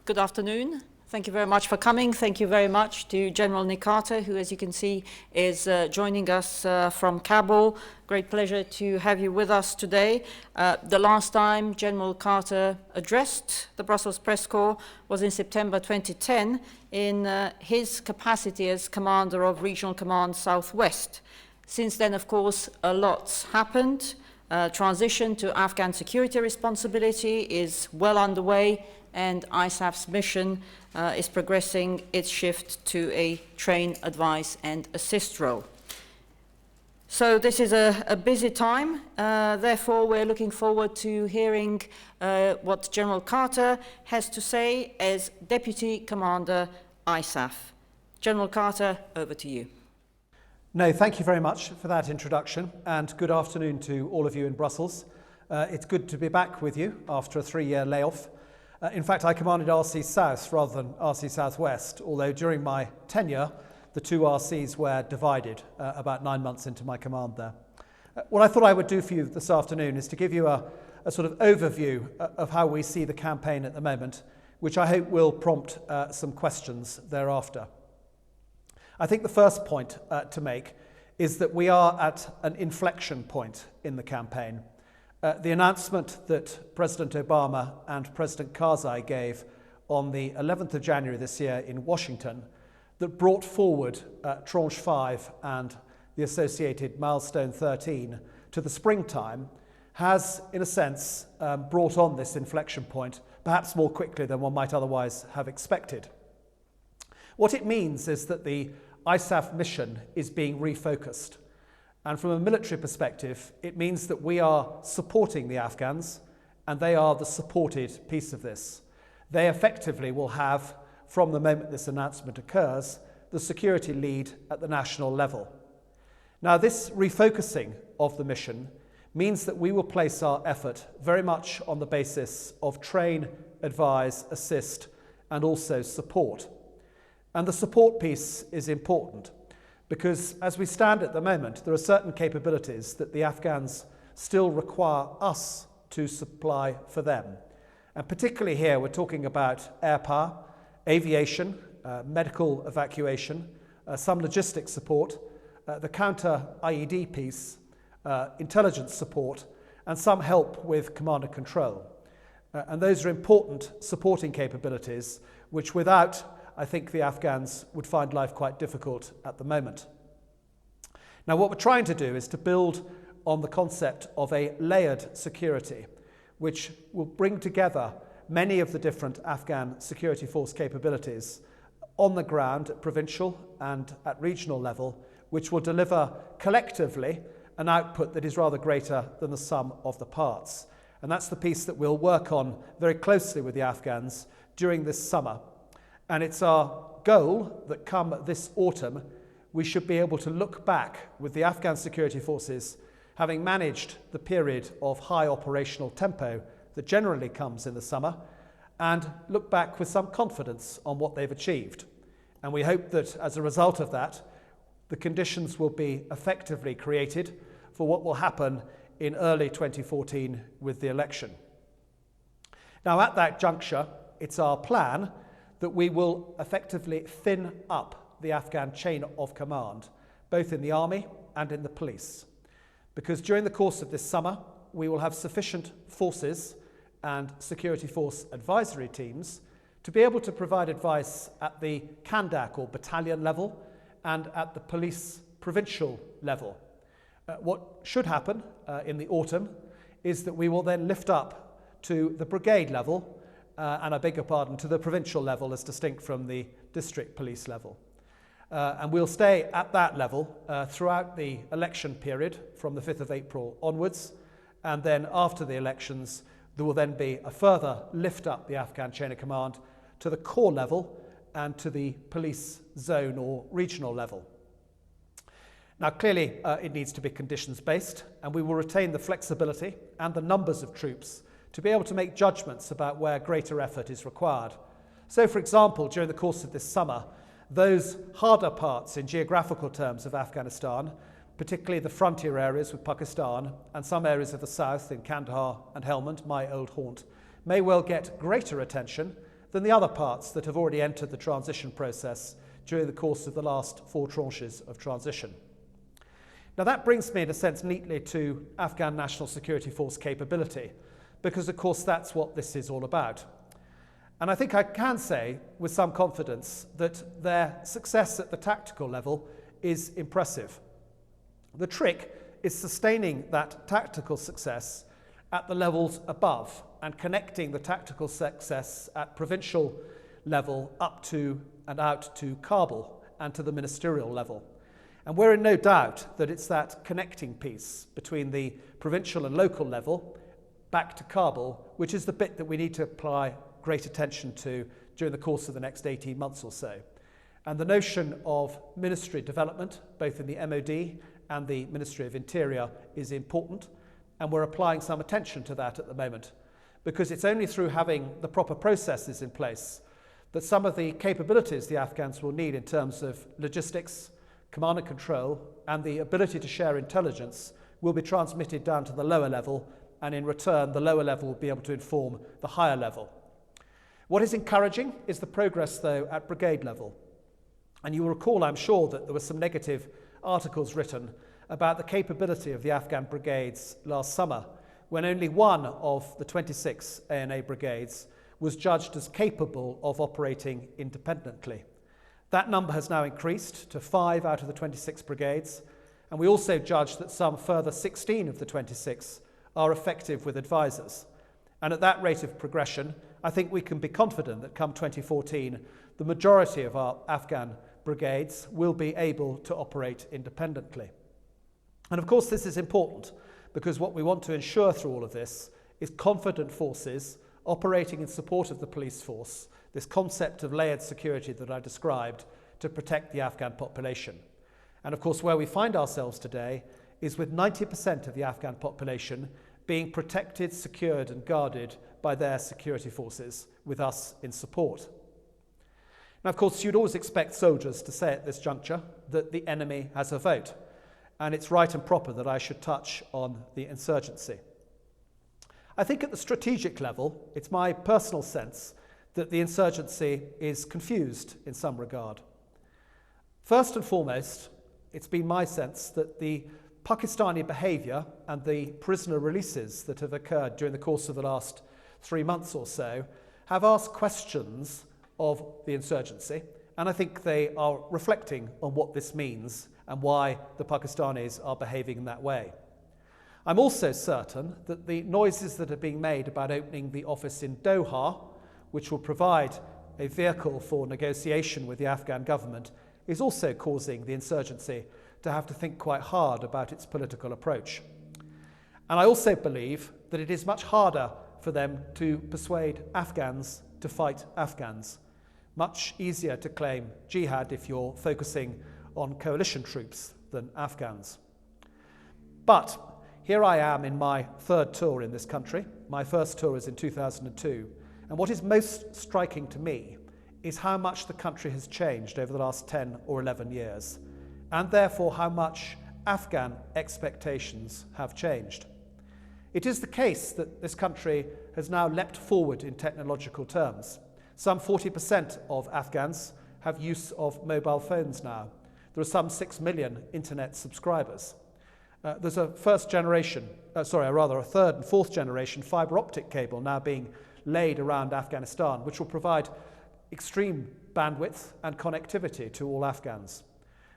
Good afternoon. Thank you very much for coming. Thank you very much to General Nick Carter, who, as you can see, is joining us from Kabul. Great pleasure to have you with us today. The last time General Carter addressed the Brussels Press Corps was in September 2010 in his capacity as Commander of Regional Command Southwest. Since then, of course, a lot's happened. Transition to Afghan security responsibility is well underway, and ISAF's mission is progressing its shift to a train, advise, and assist role. So this is a busy time. Therefore, we're looking forward to hearing what General Carter has to say as Deputy Commander ISAF. General Carter, over to you. No, thank you very much for that introduction, and good afternoon to all of you in Brussels. It's good to be back with you after a 3-year layoff. In fact, I commanded RC South rather than RC Southwest, although during my tenure, the two RCs were divided about 9 months into my command there. What I thought I would do for you this afternoon is to give you a sort of overview of how we see the campaign at the moment, which I hope will prompt some questions thereafter. I think the first point to make is that we are at an inflection point in the campaign. The announcement that President Obama and President Karzai gave on the 11th of January this year in Washington that brought forward Tranche 5 and the associated Milestone 13 to the springtime has, in a sense, brought on this inflection point, perhaps more quickly than one might otherwise have expected. What it means is that the ISAF mission is being refocused. And from a military perspective, it means that we are supporting the Afghans, and they are the supported piece of this. They effectively will have, from the moment this announcement occurs, the security lead at the national level. Now, this refocusing of the mission means that we will place our effort very much on the basis of train, advise, assist, and also support. And the support piece is important, because as we stand at the moment, there are certain capabilities that the Afghans still require us to supply for them. And particularly here, we're talking about air power, aviation, medical evacuation, some logistics support, the counter-IED piece, intelligence support, and some help with command and control. And those are important supporting capabilities, which without I think the Afghans would find life quite difficult at the moment. Now, what we're trying to do is to build on the concept of a layered security, which will bring together many of the different Afghan security force capabilities on the ground at provincial and at regional level, which will deliver collectively an output that is rather greater than the sum of the parts. And that's the piece that we'll work on very closely with the Afghans during this summer. And it's our goal that come this autumn, we should be able to look back with the Afghan security forces, having managed the period of high operational tempo that generally comes in the summer, and look back with some confidence on what they've achieved. And we hope that as a result of that, the conditions will be effectively created for what will happen in early 2014 with the election. Now, at that juncture, it's our plan that we will effectively thin up the Afghan chain of command, both in the army and in the police. Because during the course of this summer, we will have sufficient forces and security force advisory teams to be able to provide advice at the Kandak or battalion level and at the police provincial level. What should happen in the autumn is that we will then lift up to the brigade level and I beg your pardon, to the provincial level as distinct from the district police level. And we'll stay at that level throughout the election period from the 5th of April onwards. And then after the elections, there will then be a further lift up the Afghan chain of command to the corps level and to the police zone or regional level. Now, clearly, it needs to be conditions-based, and we will retain the flexibility and the numbers of troops to be able to make judgments about where greater effort is required. So, for example, during the course of this summer, those harder parts in geographical terms of Afghanistan, particularly the frontier areas with Pakistan and some areas of the south in Kandahar and Helmand, my old haunt, may well get greater attention than the other parts that have already entered the transition process during the course of the last 4 tranches of transition. Now that brings me in a sense neatly to Afghan National Security Force capability, because of course that's what this is all about. And I think I can say with some confidence that their success at the tactical level is impressive. The trick is sustaining that tactical success at the levels above and connecting the tactical success at provincial level up to and out to Kabul and to the ministerial level. And we're in no doubt that it's that connecting piece between the provincial and local level back to Kabul, which is the bit that we need to apply great attention to during the course of the next 18 months or so. And the notion of ministry development, both in the MOD and the Ministry of Interior, is important, and we're applying some attention to that at the moment, because it's only through having the proper processes in place that some of the capabilities the Afghans will need in terms of logistics, command and control, and the ability to share intelligence will be transmitted down to the lower level, and in return the lower level will be able to inform the higher level. What is encouraging is the progress, though, at brigade level. And you will recall, I'm sure, that there were some negative articles written about the capability of the Afghan brigades last summer, when only one of the 26 ANA brigades was judged as capable of operating independently. That number has now increased to 5 out of the 26 brigades, and we also judge that some further 16 of the 26 are effective with advisors. And at that rate of progression, I think we can be confident that come 2014, the majority of our Afghan brigades will be able to operate independently. And of course this is important, because what we want to ensure through all of this is confident forces operating in support of the police force, this concept of layered security that I described, to protect the Afghan population. And of course where we find ourselves today is with 90% of the Afghan population being protected, secured and guarded by their security forces, with us in support. Now, of course, you'd always expect soldiers to say at this juncture that the enemy has a vote, and it's right and proper that I should touch on the insurgency. I think at the strategic level, it's my personal sense that the insurgency is confused in some regard. First and foremost, it's been my sense that the Pakistani behaviour and the prisoner releases that have occurred during the course of the last 3 months or so have asked questions of the insurgency, and I think they are reflecting on what this means and why the Pakistanis are behaving in that way. I'm also certain that the noises that are being made about opening the office in Doha, which will provide a vehicle for negotiation with the Afghan government, is also causing the insurgency to have to think quite hard about its political approach. And I also believe that it is much harder for them to persuade Afghans to fight Afghans. Much easier to claim jihad if you're focusing on coalition troops than Afghans. But here I am in my 3rd tour in this country. My first tour was in 2002. And what is most striking to me is how much the country has changed over the last 10 or 11 years, and therefore how much Afghan expectations have changed. It is the case that this country has now leapt forward in technological terms. Some 40% of Afghans have use of mobile phones now. There are some 6 million internet subscribers. There's a third and 4th generation fibre optic cable now being laid around Afghanistan, which will provide extreme bandwidth and connectivity to all Afghans.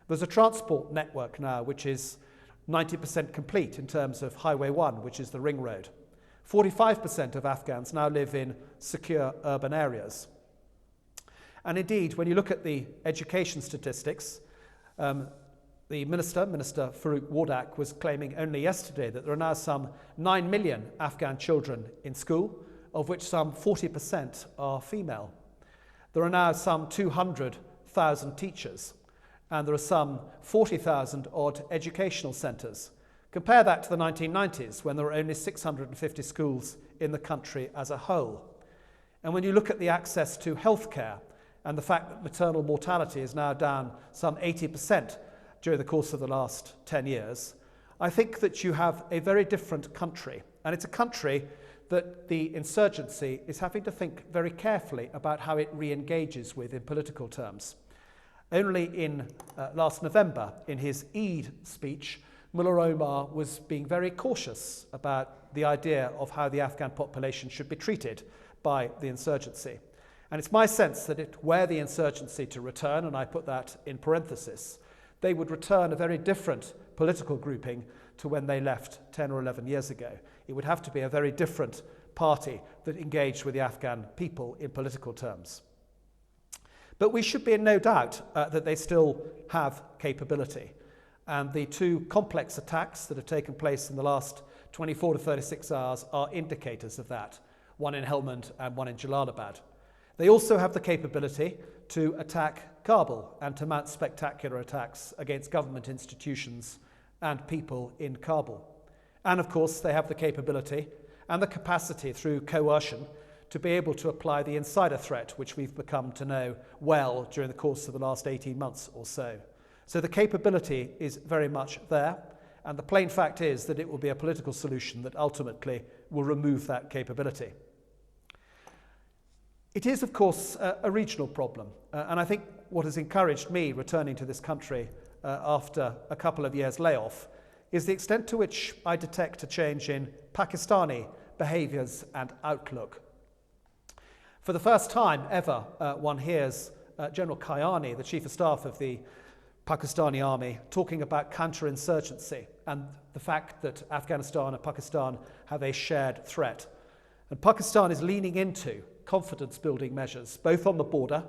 There's a transport network now which is 90% complete in terms of Highway 1, which is the ring road. 45% of Afghans now live in secure urban areas. And indeed, when you look at the education statistics, the Minister Farooq Wardak, was claiming only yesterday that there are now some 9 million Afghan children in school, of which some 40% are female. There are now some 200,000 teachers, and there are some 40,000 odd educational centres. Compare that to the 1990s, when there were only 650 schools in the country as a whole. And when you look at the access to healthcare and the fact that maternal mortality is now down some 80% during the course of the last 10 years, I think that you have a very different country. And it's a country that the insurgency is having to think very carefully about how it re-engages with in political terms. Only in last November, in his Eid speech, Mullah Omar was being very cautious about the idea of how the Afghan population should be treated by the insurgency. And it's my sense that were the insurgency to return, and I put that in parenthesis, they would return a very different political grouping to when they left 10 or 11 years ago. It would have to be a very different party that engaged with the Afghan people in political terms. But we should be in no doubt that they still have capability. And the two complex attacks that have taken place in the last 24 to 36 hours are indicators of that, one in Helmand and one in Jalalabad. They also have the capability to attack Kabul and to mount spectacular attacks against government institutions and people in Kabul. And of course, they have the capability and the capacity through coercion to be able to apply the insider threat, which we've become to know well during the course of the last 18 months or so. So the capability is very much there, and the plain fact is that it will be a political solution that ultimately will remove that capability. It is, of course, a regional problem, and I think what has encouraged me returning to this country after a couple of years' layoff is the extent to which I detect a change in Pakistani behaviours and outlook. For the first time ever, one hears General Kayani, the Chief of Staff of the Pakistani army, talking about counterinsurgency and the fact that Afghanistan and Pakistan have a shared threat. And Pakistan is leaning into confidence-building measures, both on the border,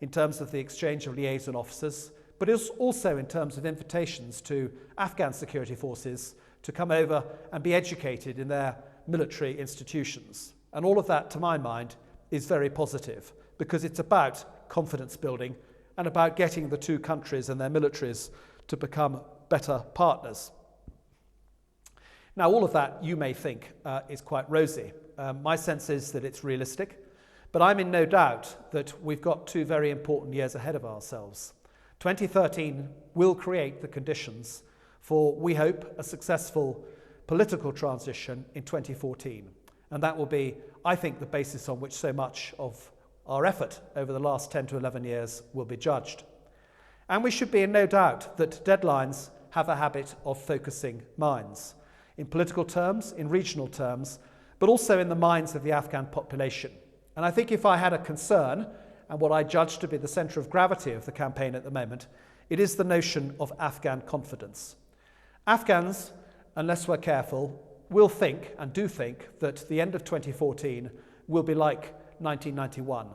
in terms of the exchange of liaison officers, but also in terms of invitations to Afghan security forces to come over and be educated in their military institutions. And all of that, to my mind, is very positive, because it's about confidence building and about getting the two countries and their militaries to become better partners. Now, all of that, you may think, is quite rosy. My sense is that it's realistic, but I'm in no doubt that we've got two very important years ahead of ourselves. 2013 will create the conditions for, we hope, a successful political transition in 2014. And that will be, I think, the basis on which so much of our effort over the last 10 to 11 years will be judged. And we should be in no doubt that deadlines have a habit of focusing minds, in political terms, in regional terms, but also in the minds of the Afghan population. And I think if I had a concern, and what I judge to be the centre of gravity of the campaign at the moment, it is the notion of Afghan confidence. Afghans, unless we're careful, will think, and do think, that the end of 2014 will be like 1991.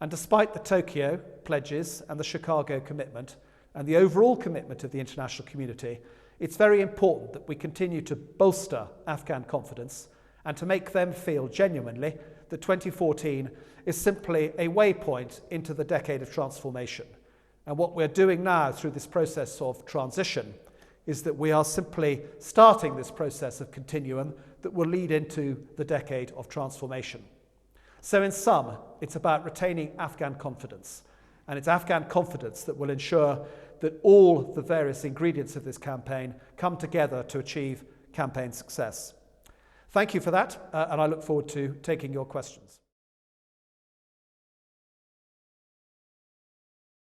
And despite the Tokyo pledges and the Chicago commitment and the overall commitment of the international community, it's very important that we continue to bolster Afghan confidence and to make them feel genuinely that 2014 is simply a waypoint into the decade of transformation. And what we're doing now through this process of transition is that we are simply starting this process of continuum that will lead into the decade of transformation. So in sum, it's about retaining Afghan confidence. And it's Afghan confidence that will ensure that all the various ingredients of this campaign come together to achieve campaign success. Thank you for that, and I look forward to taking your questions.